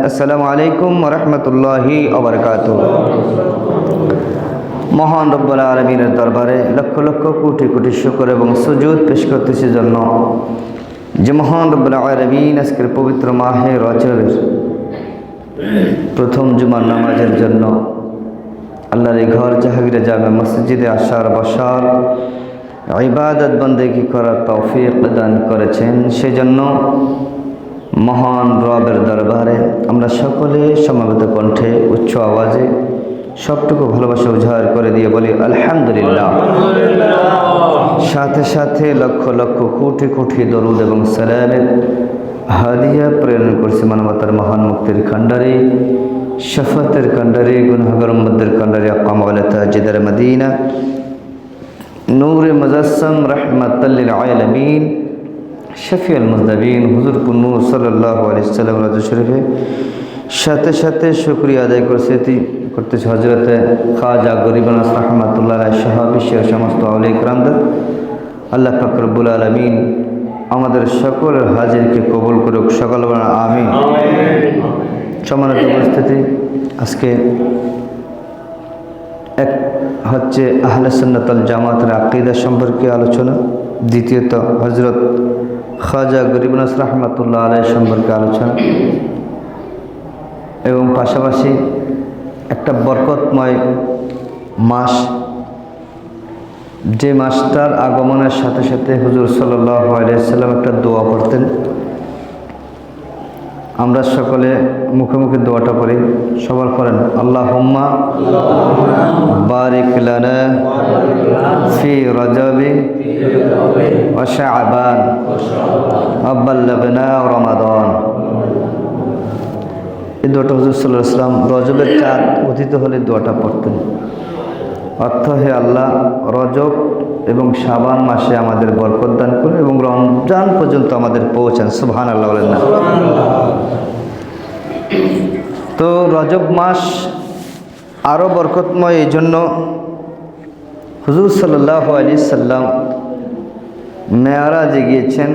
আসসালামু আলাইকুম ওয়া রাহমাতুল্লাহি ওয়া বারাকাতুহু। মহান রব্বুল আলামিনের দরবারে লক্ষ লক্ষ কোটি কোটি শুকর এবং সুজুদ পেশ করতেছি জন্য যে মহান রব্বুল আলামিন আজকের পবিত্র মাহে রজবের প্রথম জুমার নামাজের জন্য আল্লাহর এই ঘর জাহাঙ্গীর জামে মসজিদে আসার বসার ইবাদত বন্দেগী করার তৌফিক দান করেছেন। সেজন্য মহান রবের দরবারে আমরা সকলে সমবেত কণ্ঠে উচ্চ আওয়াজে সবটুকু ভালোবাসা উজাড় করে দিয়ে বলি আলহামদুলিল্লাহ। সাথে সাথে লক্ষ লক্ষ কোটি কোটি দরুদ এবং সালামের হাদিয়া প্রেরণ করছি মানবতার মহান মুক্তির কাণ্ডারি, শফাতের কাণ্ডারি, গুনাহগার উম্মতের কাণ্ডারি আকাম ওয়ালা তাজিদার মদিনা নূরে মুজাসসাম রাহমাতাল লিল আলামিন শফিউল মুজনিবিন হুজুর কুন্নু সাল্লাল্লাহু আলাইহি ওয়াসাল্লাম রাজু শরীফে সাথে সাথে শুকরিয়া আদায় করতেছি হযরতে খাজা গরিব নওয়াজ রাহমাতুল্লাহ আলাইহি সহ বিশ্বের সমস্ত আউলিয়া কিরামদের। আল্লাহ পাক রব্বুল আলামিন আমাদের সকলের হাজিরকে কবুল করুক, সকল বলেন আমিন। সম্মানিত উপস্থিতি, আজকে এক হচ্ছে আহলে সুন্নাত ওয়াল জামাতের আকীদা সম্পর্কে আলোচনা, দ্বিতীয়ত হযরত খাজা গরিব নওয়াজ রাহমাতুল্লাহ আলাইহি সম্পর্কে আলোচনা এবং পাশাপাশি একটা বরকতময় মাস, যে মাসটার আগমনের সাথে সাথে হুজুর সাল্লাল্লাহু আলাইহি ওয়াসাল্লাম একটা দোয়া পড়তেন। আমরা সকলে মুখে মুখে দোয়াটা পড়ি, সবার করেন আল্লাহুম্মা বারিক লানা ফি রজবি ওয়া শাবান ওয়া বাল্লিগনা রমাদান। এই দোয়াটা হুজুর সাল্লাল্লাহু আলাইহি ওয়াসাল্লাম রজবের চাঁদ উদিত হলে দোয়াটা পড়তেন। অর্থ, হে আল্লাহ, রজব এবং শাবান মাসে আমাদের বরকত দান করুন এবং রমজান পর্যন্ত আমাদের পৌঁছান। সুবহানাল্লাহ বলেন না? তো রজব মাস আরও বরকতময়, এই জন্য হুজুর সাল্লাল্লাহু আলাইহি সাল্লাম মেরাজে গিয়েছেন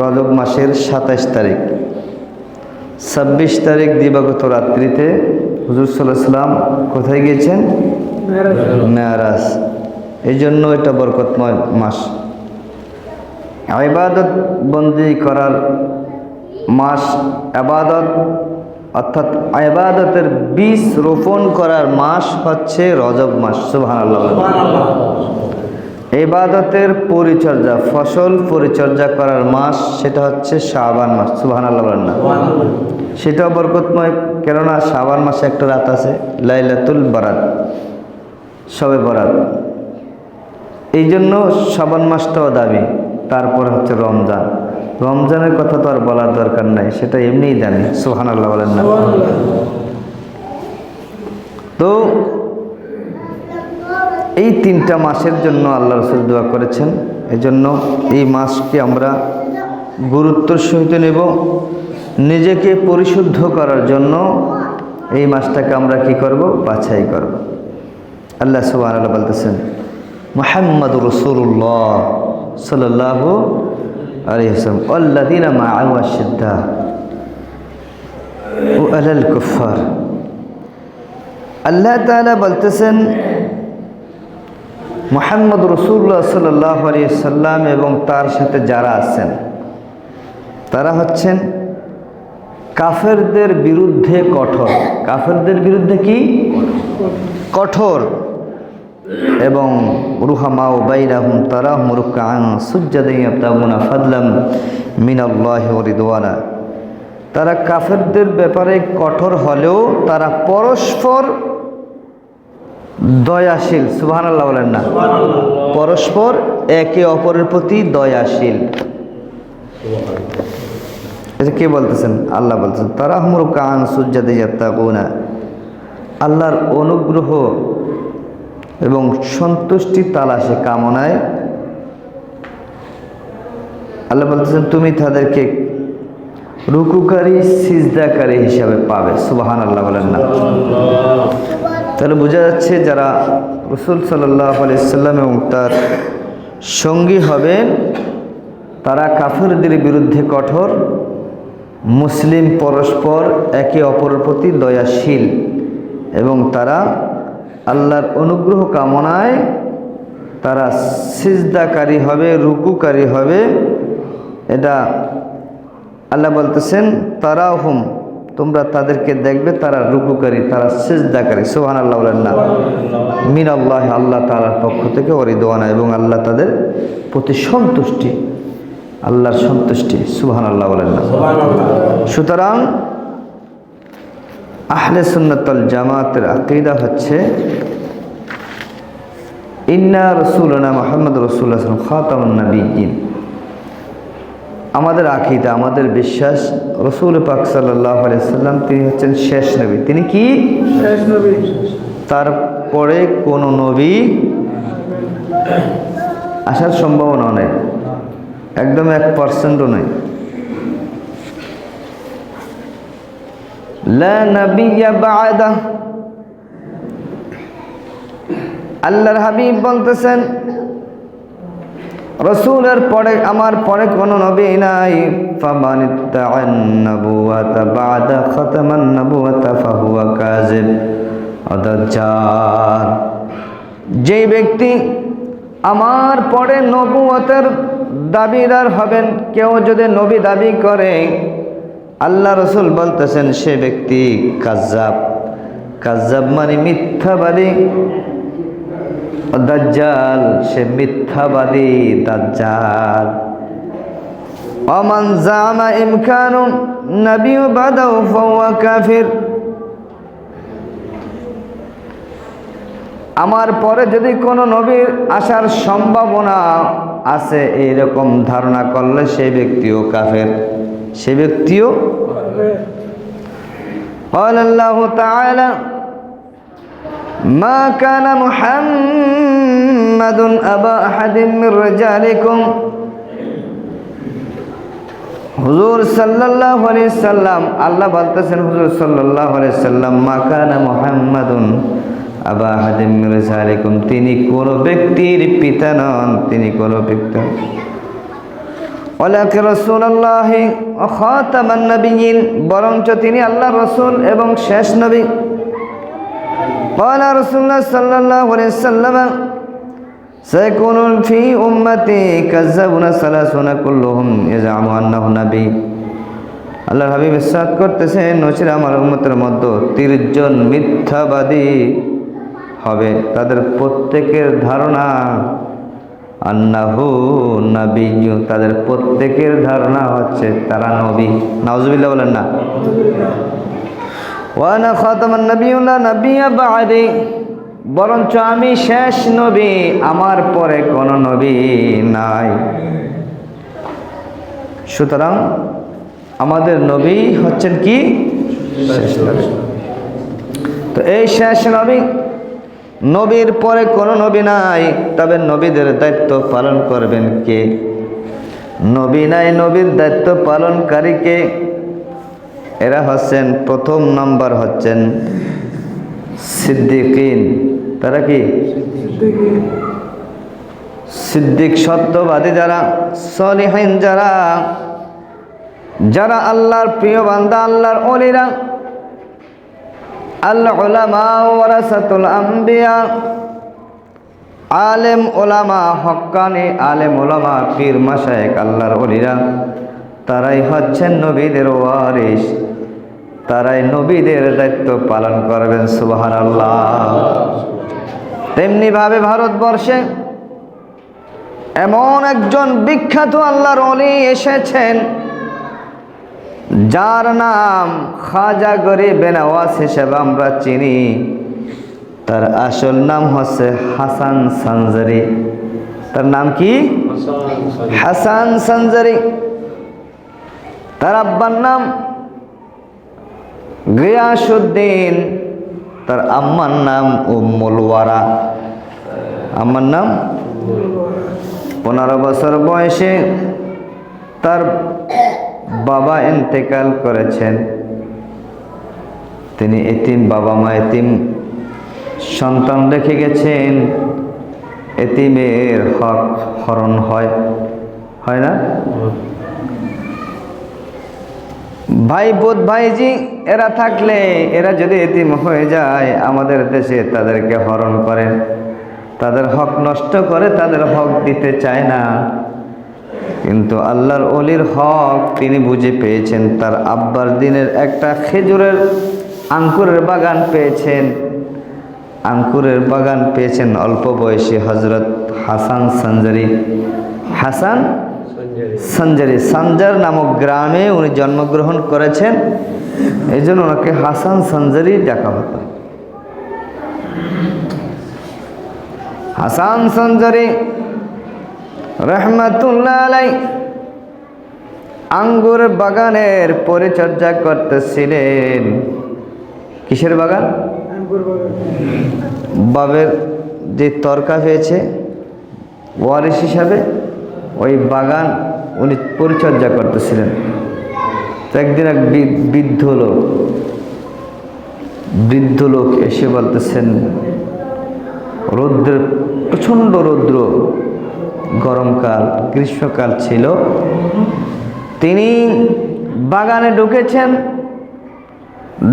রজব মাসের 27 তারিখ। 26 তারিখ দিবাগত রাত্রিতে হুজুর সাল্লাল্লাহু আলাইহি সাল্লাম কোথায় গিয়েছেন? মেরাজ। এই জন্য এটা বরকতময় মাস, ইবাদত বন্দি করার মাস, ইবাদত অর্থাৎ ইবাদতের বীজ রোপণ করার মাস হচ্ছে রজব মাস। সুবহানাল্লাহ। ইবাদতের পরিচর্যা, ফসল পরিচর্যা করার মাস সেটা হচ্ছে শাবান মাস। সুবহানাল্লাহ বলেন না? সেটাও বরকতময়, কেননা শাবান মাসে একটা রাত আছে লাইলাতুল বারাত, শবে বরাত। এই জন্য শাবান মাসটাও দামি। তারপরে হচ্ছে রমজান। রমজানের কথা তো আর বলার দরকার নাই, সেটা এমনিই দামি। সুবহানাল্লাহ বলেন না? তো এই 3টা মাসের জন্য আল্লাহ রাসূল দোয়া করেছেন। এই জন্য এই মাসকে আমরা গুরুত্বের সহিত নেব। নিজেকে পরিশুদ্ধ করার জন্য এই মাসটাকে আমরা কি করব? বাছাই করব। আল্লাহ সুবহানাহু বলতেছেন, মুহাম্মাদুর রাসূলুল্লাহ সাল্লাল্লাহু আলাইহি ওয়াসাল্লাম ওয়াল্লাযীনা মা'আহু আশিদ্দা আলাল কুফার। আল্লাহ তাআলা বলতেছেন মুহাম্মাদুর রাসূলুল্লাহ সাল্লাল্লাহু আলাইহি ওয়াসাল্লাম এবং তার সাথে যারা আছেন তারা হচ্ছেন কাফেরদের বিরুদ্ধে কঠোর। কাফেরদের বিরুদ্ধে কি? কঠোর। এবং রুহামাউ বাইনাহুম তারাহুম রুকআন সুজদান ইয়াবতাগুনা ফাদলাম মিনাল্লাহি ওয়া রিদওয়ানা। তারা কাফেরদের ব্যাপারে কঠোর হলেও তারা পরস্পর দয়াশীল। সুবহানাল্লাহ বলেন না? পরস্পর একে অপরের প্রতি দয়াশীল। এটা কে বলতেছেন? আল্লাহ বলতেছেন তারাহুম রুকআন সুজদান ইয়াবতাগুনা। আল্লাহর অনুগ্রহ এবং সন্তুষ্টি তালাশে কামনায় আল্লাহ বলতেছেন তুমি তাদেরকে রুকুকারী সিজদাকারী হিসাবে পাবে। সুবহানাল্লাহ বলেন না? তাহলে বোঝা যাচ্ছে যারা রাসূল সাল্লাল্লাহু আলাইহি ওয়াসাল্লাম এবং তার সঙ্গী হবেন তারা কাফেরদের বিরুদ্ধে কঠোর, মুসলিম পরস্পর একে অপরের প্রতি দয়াশীল এবং তারা আল্লাহর অনুগ্রহ কামনায় তারা সিজদাকারী হবে, রুকুকারী হবে। এটা আল্লাহ বলতেছেন তারাহুম, তোমরা তাদেরকে দেখবে তারা রুকুকারী, তারা সিজদাকারী। সুবহানাল্লাহ বলেন না? মিনাল্লাহ, আল্লাহ তাআলার পক্ষ থেকে, ওয়ারিদওয়ানা, এবং আল্লাহ তাদের প্রতি সন্তুষ্টি, আল্লাহর সন্তুষ্টি। সুবহানাল্লাহ বলেন না? সুতরাং আহলে সুন্নাত ওয়াল জামাতের আকীদা হচ্ছে ইন্না রাসূলুনা মুহাম্মদুর রাসূলুল্লাহ সাল্লাল্লাহু আলাইহি ওয়াসাল্লাম খাতামুন নাবিয়্যিন। আমাদের আকীদা, আমাদের বিশ্বাস, রাসূল পাক সাল্লাল্লাহু আলাইহি ওয়াসাল্লাম তিনি হচ্ছেন শেষ নবী। তিনি কি শেষ নবী? তারপরে কোন নবী আসার সম্ভাবনা নেই, একদম 1%ও নেই। লা নাবিয়্যা বা'দা। আল্লাহর হাবিব বলতেছেন রাসূলের পরে, আমার পরে কোনো নবী নাই। ফামানিত্তাআন নাবুওয়াতা বা'দা খাতামান নাবুওয়াতা ফাহুয়া কাযিব ওয়া দাজ্জাল। যে ব্যক্তি আমার পরে নবুয়তের দাবিদার হবেন, কেউ যদি নবী দাবি করে, আল্লাহ রাসূল বলতেছেন সে ব্যক্তি কাজ্জাব। কাজ্জাব মানে মিথ্যাবাদী, দাজ্জাল সে মিথ্যাবাদী, দাজ্জাল। ওমান জামা ইমকানু নবিয়্যু বাদাহু ফাহুয়া কাফির। আমার পরে যদি কোনো নবীর আসার সম্ভাবনা আছে এইরকম ধারণা করলে সেই ব্যক্তিও কাফের, সে ব্যক্তিও। قال الله تعالى ما كان محمد أبا أحد من رجالكم। হুজুর সাল্লাল্লাহু আলাইহি সাল্লাম, আল্লাহ বলতেছেন হুজুর সাল্লাল্লাহু আলাইহি সাল্লাম মা কানা মুহাম্মাদুন আবা আহাদিম মিন রিজালিকুম, তিনি কোন ব্যক্তির পিতা নন, তিনি কোন ব্যক্তি, ওয়ালাকিন রাসূলুল্লাহ ওয়া খাতামান নাবিয়্যিন, বরঞ্চ তিনি আল্লাহর রাসূল এবং শেষ নবী। ক্বালা রাসূলুল্লাহ সাল্লাল্লাহু আলাইহি ওয়াসাল্লাম সায়াকুনু ফি উম্মতি কাযাবুনা সালাসুনা কুল্লুহুম ইয়াজআমু আন্নাহু নবী। আল্লাহর হাবিব ইরশাদ করতেছেন নচির আমার উম্মতের মধ্যে 30 জন মিথ্যাবাদী হবে, তাদের প্রত্যেকের ধারণা আন্নাহু নাবিয়্যু, তাদের প্রত্যেকের ধারণা হচ্ছে তারা নবী। নাউজুবিল্লাহ বলেন না? ওয়া আনা খাতামান নাবিয়্যিন লা নাবিয়্যা বা'দি, বরঞ্চ আমি শেষ নবী, আমার পরে কোনো নবী নাই। সুতরাং আমাদের নবী হচ্ছেন কি? শেষ নবী। তো এই শেষ নবী, নবীর পরে কোনো নবী নাই, তবে নবীদের দায়িত্ব পালন করবেন কে? নবী নাই, নবীর দায়িত্ব পালনকারী কে? এরা হচ্ছেন প্রথম নাম্বার হচ্ছেন সিদ্দিকিন। তারা কি? সিদ্দিক, সত্যবাদী যারা, সলিহিন যারা, যারা আল্লাহর প্রিয় বান্দা, আল্লাহর ওলিরা। আল উলামা ওয়ারাসাতুল আম্বিয়া, আলেম ওলামা, হক্কানি আলেম ওলামা, পীর মাশায়েখ, আল্লাহর ওলিরা, তারাই হচ্ছেন নবীদের ওয়ারিস, তারাই নবীদের দায়িত্ব পালন করবেন। সুবহানাল্লাহ। তেমনি ভাবে ভারতবর্ষে এমন একজন বিখ্যাত আল্লাহর ওলি এসেছেন যার নাম খাজা গরিব নওয়াজ হিসেবে আমরা চিনি। তার আসল নাম হচ্ছে হাসান সানজারি। তার নাম কি? হাসান সানজারি। তার আব্বার নাম গিয়াসউদ্দিন, তার আম্মার নাম উম্মুল ওয়ারা। আম্মার নাম 15 বছর বয়সে তার বাবা ইন্তেকাল করেছেন। তিনি এতিম, বাবা মা এতিম, সন্তান রেখে গেছেন। এতিমের হক হরণ হয়, হয় না? ভাই বোধ ভাইজি এরা থাকলে, এরা যদি এতিম হয়ে যায় আমাদের দেশে তাদেরকে হরণ করে, তাদের হক নষ্ট করে, তাদের হক দিতে চায় না। কিন্তু আল্লাহর ওলির হক তিনি বুঝে পেয়েছেন। তার আব্বার দিনের একটা খেজুরের আঙ্কুরের বাগান পেয়েছেন, আঙ্কুরের বাগান পেয়েছেন অল্প বয়সী হজরত হাসান সঞ্জারি। হাসান সঞ্জারি, সঞ্জার নামক গ্রামে উনি জন্মগ্রহণ করেছেন, এই জন্য ওনাকে হাসান সঞ্জারি ডাকা হতো। হাসান সঞ্জারি রহমাতুল্লাহ আলাই আঙ্গুর বাগানের পরিচর্যা করতেছিলেন। কিসের বাগান? বাবের যে তরকা পেয়েছে ওয়ারিশ হিসাবে, ওই বাগান উনি পরিচর্যা করতেছিলেন। তো একদিন এক বৃদ্ধ লোক এসে বলতেছেন, রৌদ্রের প্রচণ্ড রৌদ্র, গরমকাল, গ্রীষ্মকাল ছিল, তিনি বাগানে ঢুকেছেন,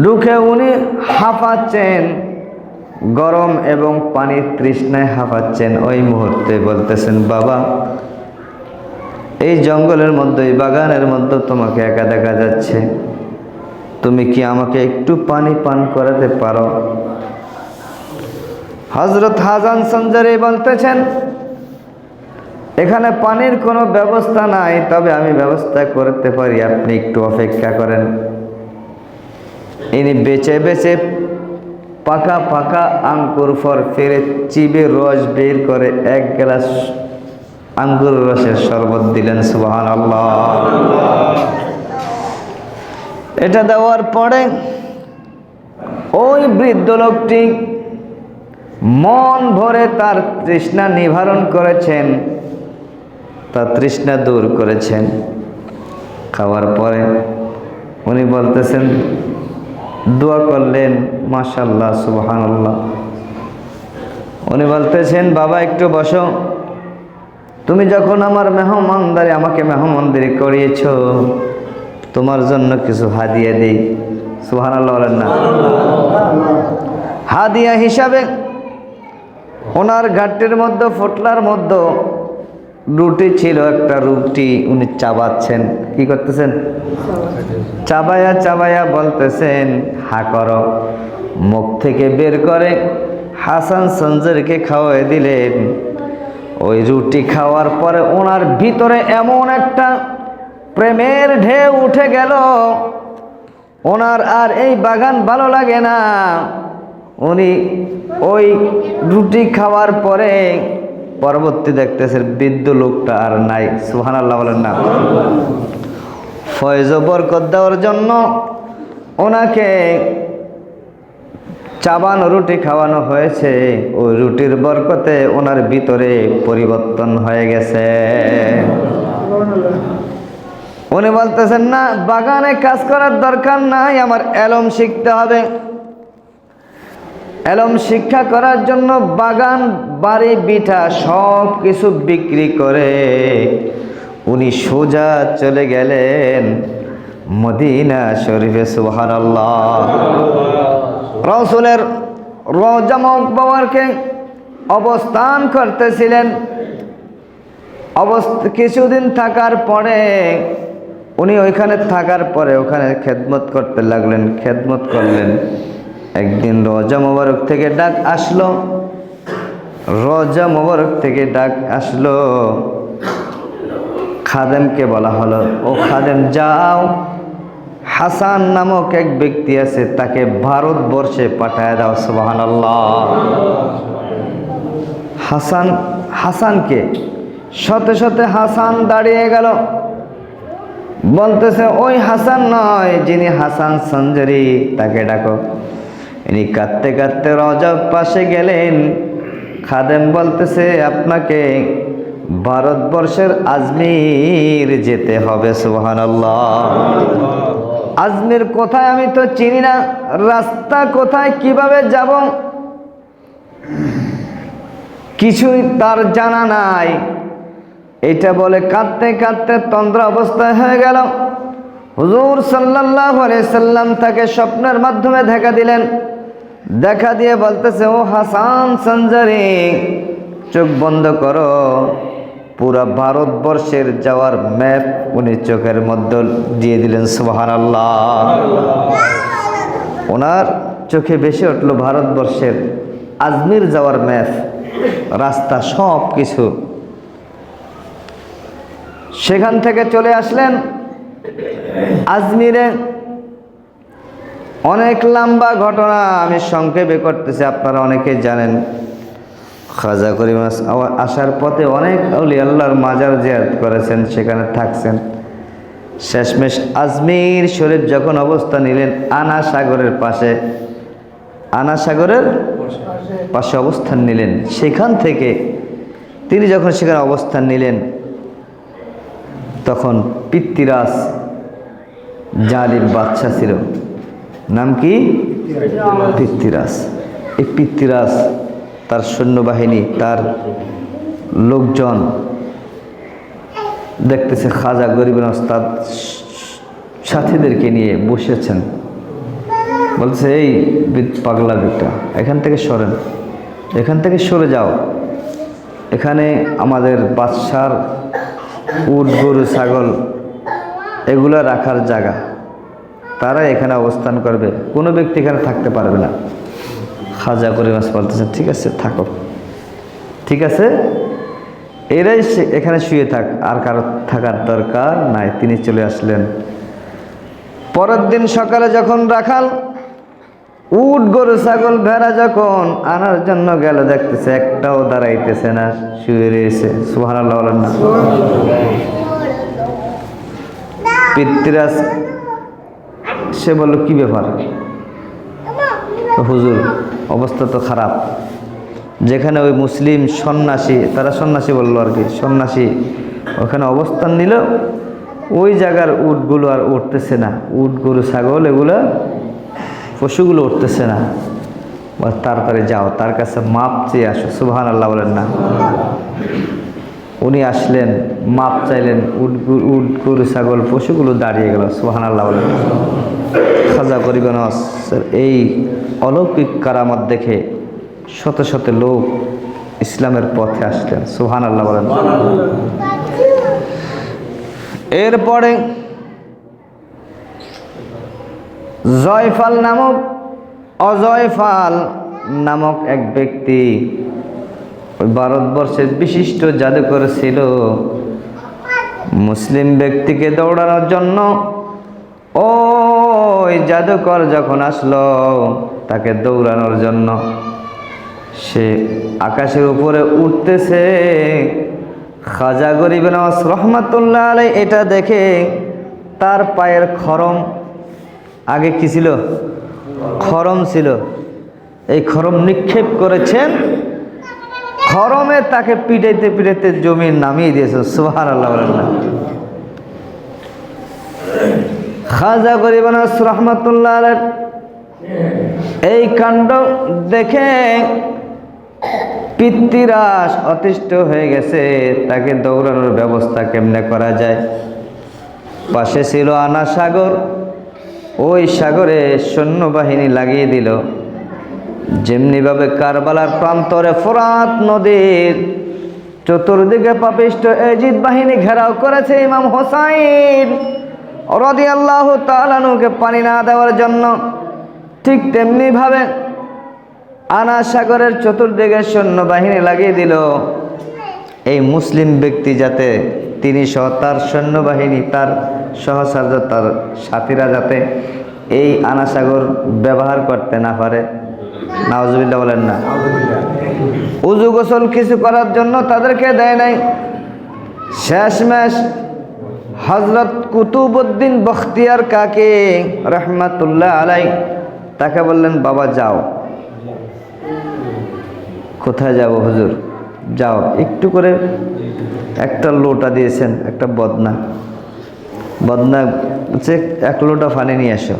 ঢুকে উনি হাঁপাচ্ছেন, গরম এবং পানির তৃষ্ণায় হাঁপাচ্ছেন। ওই মুহূর্তে বলতেছেন, বাবা এই জঙ্গলের মধ্যে, এই বাগানের মধ্যে তোমাকে একা দেখা যাচ্ছে, তুমি কি আমাকে একটু পানি পান করাতে পারো? হযরত হাসান সঞ্জারি বলতেছেন, এখানে পানির কোনো ব্যবস্থা নাই, তবে আমি ব্যবস্থা করতে পারি, আপনি একটু অপেক্ষা করেন। ইনি বেছে বেছে পাকা পাকা আঙ্গুর ফল ফেরে চিবে রস বের করে এক গ্লাস আঙ্গুর রসের শরবত দিলেন। সুবহানাল্লাহ। এটা দেওয়ার পরে ওই বৃদ্ধ লোকটি মন ভরে তার তৃষ্ণা নিবারণ করেছেন, তার তৃষ্ণা দূর করেছেন। খাওয়ার পরে উনি বলতেছেন, দোয়া করলেন, মাশাআল্লাহ, সুবহানাল্লাহ। উনি বলতেছেন, বাবা একটু বসো, তুমি যখন আমাকে মেহমানদারি করিয়েছো, তোমার জন্য কিছু হাদিয়া দেই। সুবহানাল্লাহ বলেন না? হাদিয়া হিসাবে ওনার ঘাটটির মধ্যে, ফোটলার মধ্যে রুটি ছিল, একটা রুটি উনি চাবাচ্ছেন। কি করতেছেন? চাবায়া চাবায়া বলতেছেন, হা করো। মুখ থেকে বের করে হাসান সঞ্জারিকে খাওয়াই দিলেন। ওই রুটি খাওয়ার পরে ওনার ভিতরে এমন একটা প্রেমের ঢেউ উঠে গেল, ওনার আর এই বাগান ভালো লাগে না। উনি ওই রুটি খাওয়ার পরে পরবর্তী দেখতেছে বৃদ্ধ লোকটা আর নাই। সুবহানাল্লাহ বলেন না? ফয়েজ ও বরকত দেওয়ার জন্য ওনাকে চাবানো রুটি খাওয়ানো হয়েছে, ওই রুটির বরকতে ওনার ভিতরে পরিবর্তন হয়ে গেছে। উনি বলতেছেন, না, বাগানে কাজ করার দরকার নাই, আমার এলম শিখতে হবে। এলম শিক্ষা করার জন্য বাগান, বাড়ি, বিটা সব কিছু বিক্রি করে উনি সোজা চলে গেলেন মদিনা শরীফে। সুবহানাল্লাহ। রাসূলের রওজা মুবারকে অবস্থান করতেছিলেন। কিছুদিন থাকার পরে উনি ওইখানে থাকার পরে ওখানে খেদমত করতে লাগলেন, খেদমত করলেন। একদিন রওজা মুবারক থেকে ডাক আসলো, রওজা মুবারক থেকে ডাক আসলো, খাদেমকে বলা হলো, ও খাদেম যাও, হাসান নামক এক ব্যক্তি আছে, তাকে ভারতবর্ষে পাঠায় দাও। সুবহানাল্লাহ। হাসানকে সাথে সাথে হাসান দাঁড়িয়ে গেল, বলতেছে, ওই হাসান নয়, যিনি হাসান সঞ্জারি, তাকে ডাকো। ইনি কাঁদতে কাঁদতে রওজার পাশে গেলেন। খাদেম বলতেছে, আপনাকে ভারতবর্ষের আজমির যেতে হবে। সুবহানাল্লাহ। আজমির কোথায় আমি তো চিনি না, রাস্তা কোথায়, কিভাবে যাব, কিছুই তার জানা নাই। এটা বলে কাঁদতে কাঁদতে তন্দ্রা অবস্থায় হয়ে গেল। হুজুর সাল্লাল্লাহু আলাইহি সাল্লাম তাকে স্বপ্নের মাধ্যমে দেখা দিলেন। দেখা দিয়ে বলতেছে, ও হাসান সানজারি, চোখ বন্ধ করো। পুরা ভারতবর্ষের যাওয়ার ম্যাপ উনি চোখের মধ্যে দিয়ে দিলেন। সুবহানাল্লাহ। ওনার চোখে ভেসে উঠল ভারতবর্ষের আজমির যাওয়ার ম্যাপ, রাস্তা, সব কিছু। সেখান থেকে চলে আসলেন আজমিরে। অনেক লম্বা ঘটনা, আমি সংক্ষেপে করতেছি, আপনারা অনেকেই জানেন। খাজা করিম আসার পথে অনেক আউলিয়া আল্লাহর মাজার জিয়ারত করেছেন, সেখানে থাকছেন। শেষমেশ আজমির শরীফ যখন অবস্থান নিলেন আনা সাগরের পাশে, আনা সাগরের পাশে অবস্থান নিলেন। সেখান থেকে তিনি যখন সেখানে অবস্থান নিলেন, তখন পৃথ্বীরাজ জালিম বাদশা ছিল। নাম কি? পৃথ্বীরাজ। এই পৃথ্বীরাজ তার সৈন্যবাহিনী, তার লোকজন দেখতেছে খাজা গরিব ওস্তাদ সাথীদেরকে নিয়ে বসেছেন। বলছে, এই পাগলা বেটা, এখান থেকে সরেন, এখান থেকে সরে যাও। এখানে আমাদের বাদশার উট, গরু, ছাগল এগুলো রাখার জায়গা, তারা এখানে অবস্থান করবে, কোনো ব্যক্তি এখানে থাকতে পারবে না। খাজা করিম বলতেছেন, ঠিক আছে থাকো, ঠিক আছে, এরাই এখানে শুয়ে থাক, আর কারো থাকার দরকার নাই। তিনি চলে আসলেন। পরের দিন সকালে যখন রাখাল উট, গরু, ছাগল, ভেড়া যখন আনার জন্য গেল, দেখতেছে একটাও দাঁড়াইতেছে না, শুয়ে রয়েছে। সুবহানাল্লাহ বলেন না। পৃথ্বীরাজ সে বলল, কি ব্যাপার হুজুর, অবস্থা তো খারাপ। যেখানে ওই মুসলিম সন্ন্যাসী, তারা সন্ন্যাসী বললো আর কি, সন্ন্যাসী ওখানে অবস্থান নিল, ওই জায়গার উটগুলো আর উঠতেছে না, উট, গরু, ছাগল এগুলো পশুগুলো উঠতেছে না। তাড়াতাড়ি যাও, তার কাছে মাপ চেয়ে আসো। সুবহানাল্লাহ বলেন না। উনি আসলেন, মাপ চাইলেন, উট, গরু, ছাগল, পশুগুলো দাঁড়িয়ে গেল। সুবহানাল্লাহ বলেন। খাজা গরিব নওয়াজের এই অলৌকিক কারামত দেখে শত শত লোক ইসলামের পথে আসলেন। সুবহানাল্লাহ বলেন। এরপরে জয়ফাল নামক, অজয়ফাল নামক এক ব্যক্তি, ওই ভারতবর্ষের বিশিষ্ট জাদুকর ছিল। মুসলিম ব্যক্তিকে দৌড়ানোর জন্য ওই জাদুকর যখন আসলো, তাকে দৌড়ানোর জন্য, সে আকাশের উপরে উঠতেছে। খাজা গরিব নওয়াজ রহমাতুল্লাহ আলাইহি এটা দেখে তার পায়ের খরম, আগে কি ছিল? খরম ছিল। এই খরম নিক্ষেপ করেছেন, খরমে তাকে পিটাইতে পিটাইতে জমিন নামিয়ে দিয়েছে। সুবহানাল্লাহ বলেন না। খাজা গরিব নওয়াজ রহমাতুল্লাহ আলাইহি এই কাণ্ড দেখে পৃথ্বীরাজ অতিষ্ঠ হয়ে গেছে, তাকে দৌড়ানোর ব্যবস্থা কেমনে করা যায়। পাশে ছিল আনা সাগর, ওই সাগরে সৈন্যবাহিনী লাগিয়ে দিল। যেমনিভাবে কারবালার প্রান্তরে ফোরাত নদীর চতুর্দিকে পাপিষ্ঠ এজিদ বাহিনী ঘেরাও করেছে ইমাম হোসাইন রাদিয়াল্লাহু তাআলা আনহুকে পানি না দেওয়ার জন্য, ঠিক তেমনি ভাবে আনা সাগরের চতুর্দিকে সৈন্যবাহিনী লাগিয়ে দিল। এই মুসলিম ব্যক্তি যাতে তিনি সহ তার সৈন্যবাহিনী, তার সহচর্য, তার সাথীরা যাতে এই আনা সাগর ব্যবহার করতে না পারে। নাউজুবিল্লাহ বলেন না। উযু গোসল কিছু করার জন্য তাদেরকে দেয় নাই। শেষমেশ হযরত কুতুবউদ্দিন বখতিয়ার কাকি রহমাতুল্লাহ আলাইহি তাকে বললেন, বাবা যাও। কোথায় যাব হুজুর? যাও, একটু করে একটা লোটা দিয়েছেন, একটা বদনা হচ্ছে, এক লোটা পানি নিয়ে আসো।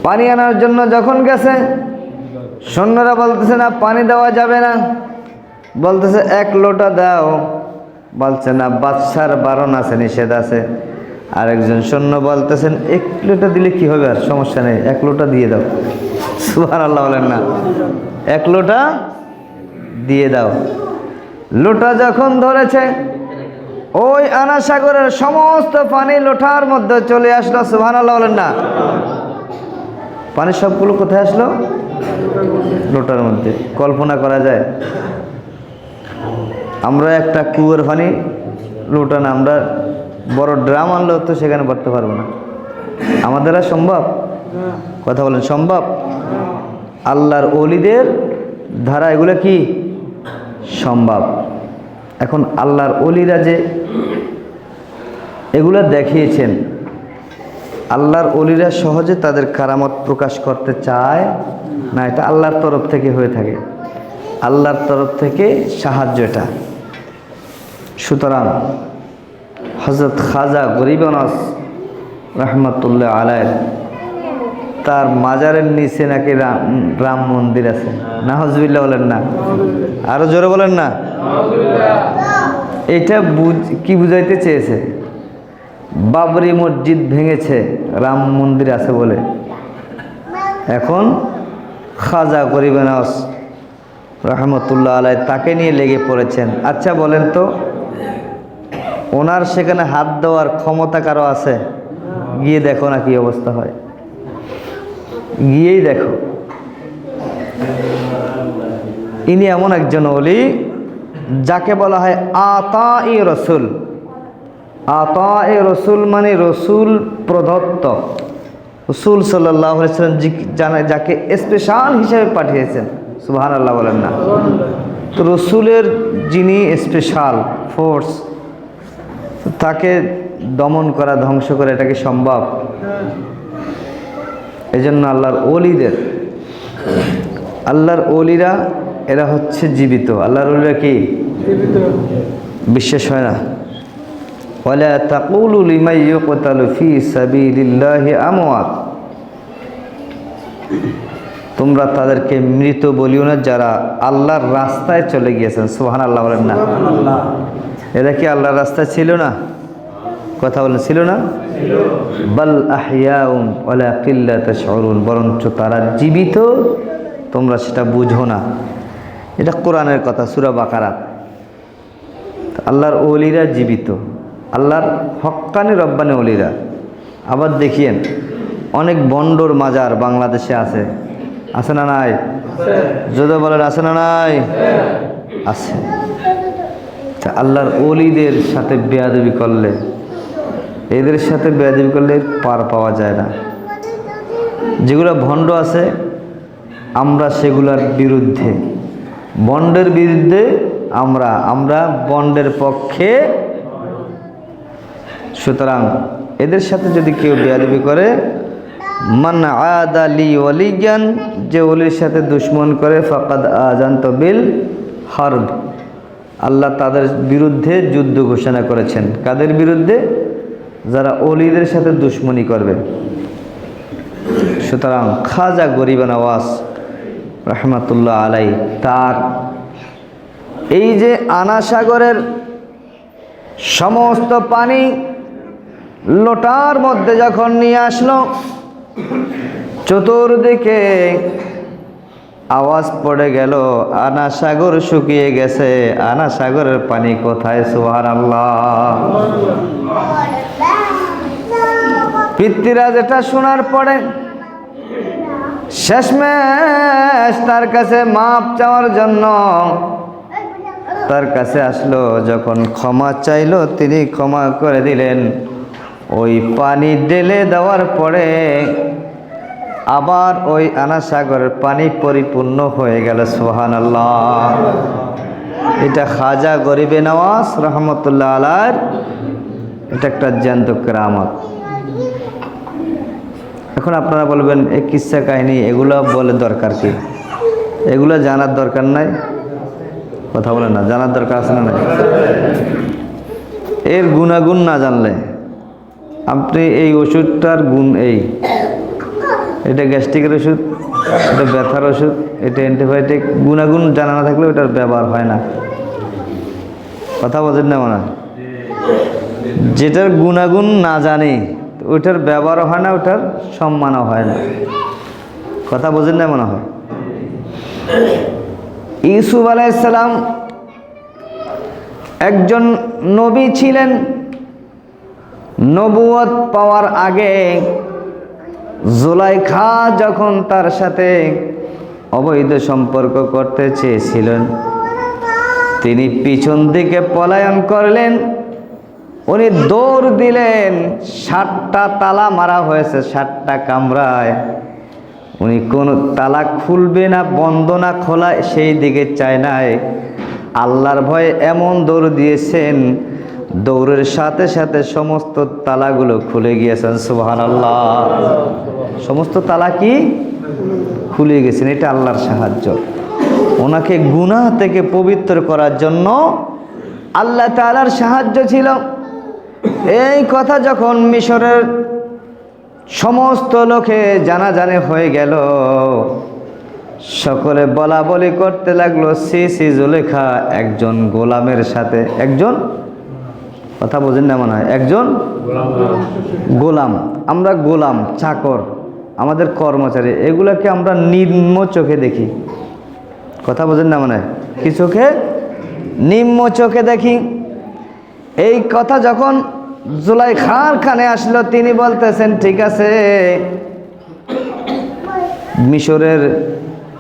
পানি আনার জন্য যখন গেছে, সৈন্যরা বলতেছে না পানি দেওয়া যাবে না, বলতেছে এক লোটা দাও। বলছে না, বাদশার বারণ আছে, নিষেধ আছে। আরেকজন সৈন্য বলতেছেন 1 লোটা দিলে কি হবে, আর সমস্যা নেই, 1 লোটা দিয়ে দাও। সুবহানাল্লাহ বলেন না, 1 লোটা দিয়ে দাও। লোটা যখন ধরেছে, ওই আনা সাগরের সমস্ত পানি লোটার মধ্যে চলে আসলো। সুবহানাল্লাহ বলেন না, পানি সবগুলো কোথায় আসলো? লোটার মধ্যে। কল্পনা করা যায়? আমরা একটা কুয়োর পানি লোটা না, আমরা বড় ড্রাম আনলেও তো সেখানে ভরতে পারবো না। আমাদের আর সম্ভব? কথা বলেন, সম্ভব? আল্লাহর ওলিদের ধারা এগুলো কি সম্ভব। এখন আল্লাহর ওলিরা যে এগুলো দেখিয়েছেন, আল্লাহর ওলিরা সহজে তাদের কারামত প্রকাশ করতে চায় না, এটা আল্লাহর তরফ থেকে হয়ে থাকে, আল্লাহর তরফ থেকে সাহায্য এটা। সুতরাং হযরত খাজা গরিব নওয়াজ রহমতুল্লাহ আলাইহি তার মাজারের নিচে নাকি রাম মন্দির আছে। নাউজুবিল্লাহ বলেন না, আরো জোরে বলেন না। এটা কি বুঝাইতে চেয়েছে? বাবরি মসজিদ ভেঙেছে, রাম মন্দির আছে বলে। এখন খাজা গরিব নওয়াজ রহমতুল্লাহ আলাইহি তাকে নিয়ে লেগে পড়েছেন। আচ্ছা বলেন তো, ওনার সেখানে হাত দেওয়ার ক্ষমতা কারো আছে? গিয়ে দেখো না কি অবস্থা হয়, গিয়েই দেখো। ইনি এমন একজন ওলি যাকে বলা হয় আতা-ই রসুল। আতা-ই রসুল মানে রসুল প্রদত্ত। রসুল সাল্লাল্লাহু আলাইহি ওয়াসাল্লাম যাকে স্পেশাল হিসেবে পাঠিয়েছেন। সুবহানাল্লাহ বলেন না। তো রসুলের যিনি স্পেশাল ফোর্স, তাকে দমন করা, ধ্বংস করা, এটা কি সম্ভব? এই জন্য আল্লাহর ওলিরা এরা হচ্ছে জীবিত। আল্লাহর ওলিরা কি বিশ্বাস হয় না? ওয়ালা তাকুলু লিমান ইউকতালু ফি সাবিলিল্লাহি আমওয়াত, তোমরা তাদেরকে মৃত বলিও না যারা আল্লাহর রাস্তায় চলে গিয়েছেন। সুবহানাল্লাহ বলেন না। এরা কি আল্লাহর রাস্তায় ছিল না? কথা বলেন, ছিল না? বাল আহইয়াউন ওয়ালাকিন লা তাশউরুন, বরঞ্চ তারা জীবিত, তোমরা সেটা বুঝো না। এটা কোরআনের কথা, সূরা বাকারা। আল্লাহর ওলিরা জীবিত, আল্লাহর হক্কানি রব্বানি ওলিরা। আবার দেখিয়েন, অনেক বন্ডর মাজার বাংলাদেশে আছে, আছে না নাই? যদি বলেন আছে না নাই? আছে। আল্লাহর ওলিদের সাথে বেয়াদবি করলে, এদের সাথে বেয়াদবি করলে পার পাওয়া যায় না। যেগুলো ভণ্ড আছে আমরা সেগুলোর বিরুদ্ধে, বন্ডের বিরুদ্ধে আমরা বন্ডের পক্ষে। সুতরাং এদের সাথে যদি কেউ বেয়াদবি করে, মান আদা লি ওয়ালিয়ান, যে ওলির সাথে দুশমন করে, ফাকাদ আযানতু বিল হারব, আল্লাহ তাদের বিরুদ্ধে যুদ্ধ ঘোষণা করেছেন। কাদের বিরুদ্ধে? যারা ওলিদের সাথে দুশমনি করবে। সুতরাং খাজা গরিব নওয়াজ রহমতুল্লাহ আলাইহি তার এই যে আনা সাগরের সমস্ত পানি লোটার মধ্যে যখন নিয়ে আসলো, চতুর্দিকে আওয়াজ পড়ে গেল, আনা সাগর শুকিয়ে গেছে, আনা সাগরের পানি কোথায়? সুবহানাল্লাহ। পৃথ্বীরাজ এটা শোনার পরে শেষমেশ তার কাছে মাপ চাওয়ার জন্য তার কাছে আসলো। যখন ক্ষমা চাইলো, তিনি ক্ষমা করে দিলেন। ওই পানি ঢেলে দেওয়ার পরে আবার ওই আনা সাগরের পানি পরিপূর্ণ হয়ে গেল। সুবহানাল্লাহ। এটা খাজা গরিবে নওয়াজ রহমতুল্লাহ আলাইহির এটা একটা জ্যান্ত কেরামত। এখন আপনারা বলবেন এই কিসসা কাহিনী এগুলো বলে দরকার কি? এগুলো জানার দরকার নাই? কথা বলেন না, জানার দরকার আছে না নাই? এর গুণাগুণ না জানলে আপনি এই ওষুধটার গুণ, এটা গ্যাস্ট্রিকের ওষুধ, এটা ব্যথার ওষুধ, এটা অ্যান্টিবায়োটিক, গুণাগুণ জানা না থাকলে ওটার ব্যবহার হয় না। কথা বোঝেন না মনে হয়? যেটার গুণাগুণ না জানি ওইটার ব্যবহার হয় না, ওটার সম্মানও হয় না। কথা বোঝেন না মনে হয়? ইউসুফ আলাইহিস সালাম একজন নবী ছিলেন। নবুয়ত পাওয়ার আগে জুলাইখা যখন তার সাথে অবৈধ সম্পর্ক করতে চেয়েছিলেন, তিনি পিছন দিকে পলায়ন করলেন। উনি দৌড় দিলেন, 7টা তালা মারা হয়েছে, 7টা কামরায়। উনি কোন তালা খুলবে না বন্ধ না খোলা সেই দিকে চায় নাই। আল্লাহর ভয়ে এমন দৌড় দিয়েছেন, দৌড়ের সাথে সাথে সমস্ত তালাগুলো খুলে গিয়েছেন। সুবহানাল্লাহ। সমস্ত তালা কি খুলে গেছেন। এটা আল্লাহর সাহায্য। ওনাকে গুনাহ থেকে পবিত্র করার জন্য আল্লাহ তাআলার সাহায্য ছিল। এই কথা যখন মিশরের সমস্ত লোকে জানাজানি হয়ে গেল, সকলে বলা বলি করতে লাগলো, সি জুলেখা একজন গোলামের সাথে, একজন, কথা বোঝেন না মনে হয়, একজন গোলাম। আমরা গোলাম, চাকর, আমাদের কর্মচারী, এগুলাকে আমরা নিম্ন চোখে দেখি। কথা বোঝেন না মনে হয়? কি চোখে? নিম্ন চোখে দেখি। এই কথা যখন জুলাইখার কানে আসলো, তিনি বলতেছেন, ঠিক আছে, মিশরের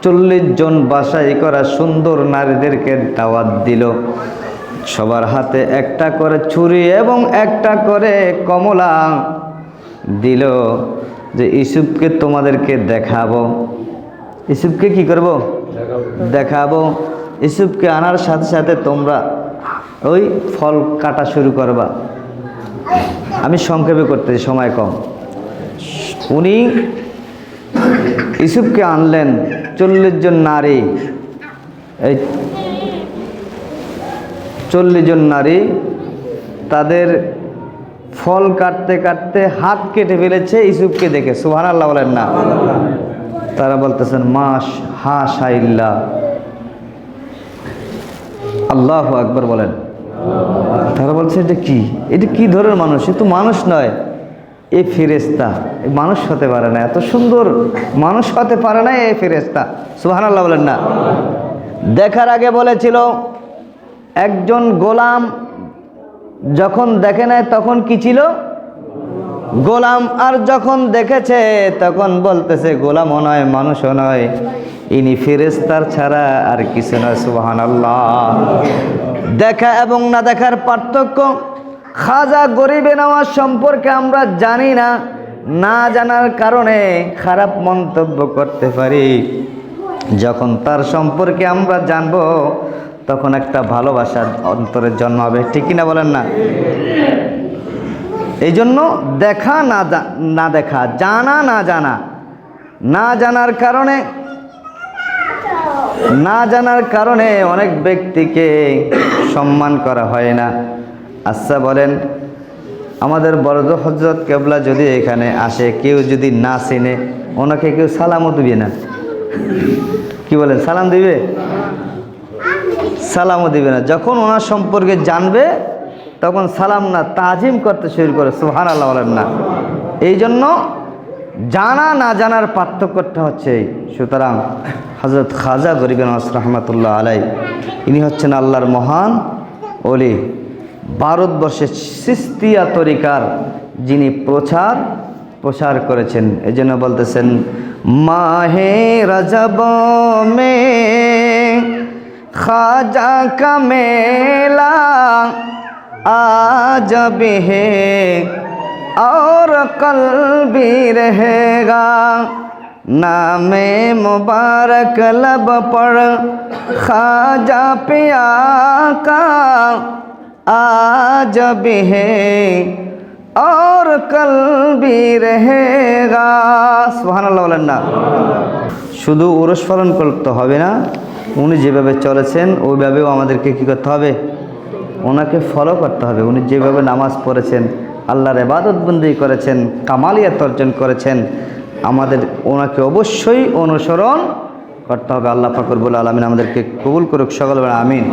40 জন বাছাই করা সুন্দর নারীদেরকে দাওয়াত দিল। সবার হাতে একটা করে ছুরি এবং একটা করে কমলা দিল, যে ইউসুফকে তোমাদেরকে দেখাবো। ইউসুফকে কি করব? দেখাবো। ইউসুফকে আনার সাথে সাথে তোমরা ওই ফল কাটা শুরু করবা। আমি সংক্ষেপে করতেছি, সময় কম। উনি ইউসুফকে আনলেন, 40 জন নারী, এই 40 জন নারী তাদের ফল কাটতে কাটতে হাত কেটে ফেলেছে ইউসুফকে দেখে। সুবহানাল্লাহ বলেন না? তারা বলতেছেন, মাশ হাশাইল্লাহ, আল্লাহু আকবার বলেন। তারা বলছে, এটা কি? এটা কি ধরনের মানুষ? এ তো মানুষ নয়, এ ফেরেশতা। মানুষ হতে পারে না, এত সুন্দর মানুষ হতে পারে না, এ ফেরেশতা। সুবহানাল্লাহ বলেন না? দেখার আগে বলেছিল একজন গোলাম, যখন দেখে নেয় তখন কি ছিল? গোলাম। আর যখন দেখেছে তখন বলতেছে, গোলামও নয়, মানুষও নয়, ইনি ফেরেশতার ছাড়া আর কিছু নয়। সুবহানাল্লাহ। দেখা এবং না দেখার পার্থক্য। খাজা গরিবে নওয়াজ সম্পর্কে আমরা জানি না, না জানার কারণে খারাপ মন্তব্য করতে পারি। যখন তার সম্পর্কে আমরা জানবো, তখন একটা ভালোবাসা অন্তরের জন্মাবে। ঠিক কিনা বলেন না? এই জন্য দেখা না দেখা, জানা না জানা, না জানার কারণে অনেক ব্যক্তিকে সম্মান করা হয় না। আচ্ছা বলেন, আমাদের বড় হযরত কেবলা যদি এখানে আসে, কেউ যদি না চিনে, ওনাকে কেউ সালামও দিবে না। কি বলেন? সালাম দিবে? সালামও দিবে না। যখন ওনার সম্পর্কে জানবে তখন সালাম না, তাজিম করতে শুরু করে। সুবহানাল্লাহ বলেন না? এই জন্য জানা না জানার পার্থক্যটা হচ্ছে এই। সুতরাং হযরত খাজা গরিব নওয়াজ রহমাতুল্লাহ আলাই, ইনি হচ্ছেন আল্লাহর মহান ওলি, ভারতবর্ষের চিশতিয়া তরিকার যিনি প্রচার করেছেন। এই জন্য বলতেছেন, মাহে রজব মে খাজা কা মেলা आज भी है और कल भी रहेगा, नामे मुबारक लब पर खाजा पिया का आज भी है और कल भी रहेगा। সুবহানাল্লাহ বলেন না? শুধু উরস পালন করতে হবে না, উনি যেভাবে চলেছেন ওইভাবেও আমাদেরকে কী করতে হবে? ওনাকে ফলো করতে হবে। উনি যেভাবে নামাজ পড়েছেন, আল্লাহর ইবাদত বন্দি করেছেন, কামালিয়াত অর্জন করেছেন, আমাদের ওনাকে অবশ্যই অনুসরণ করতে হবে। আল্লাহ পাক রব্বুল আলামিন আমাদেরকে কবুল করুক। সকলে বলেন আমিন।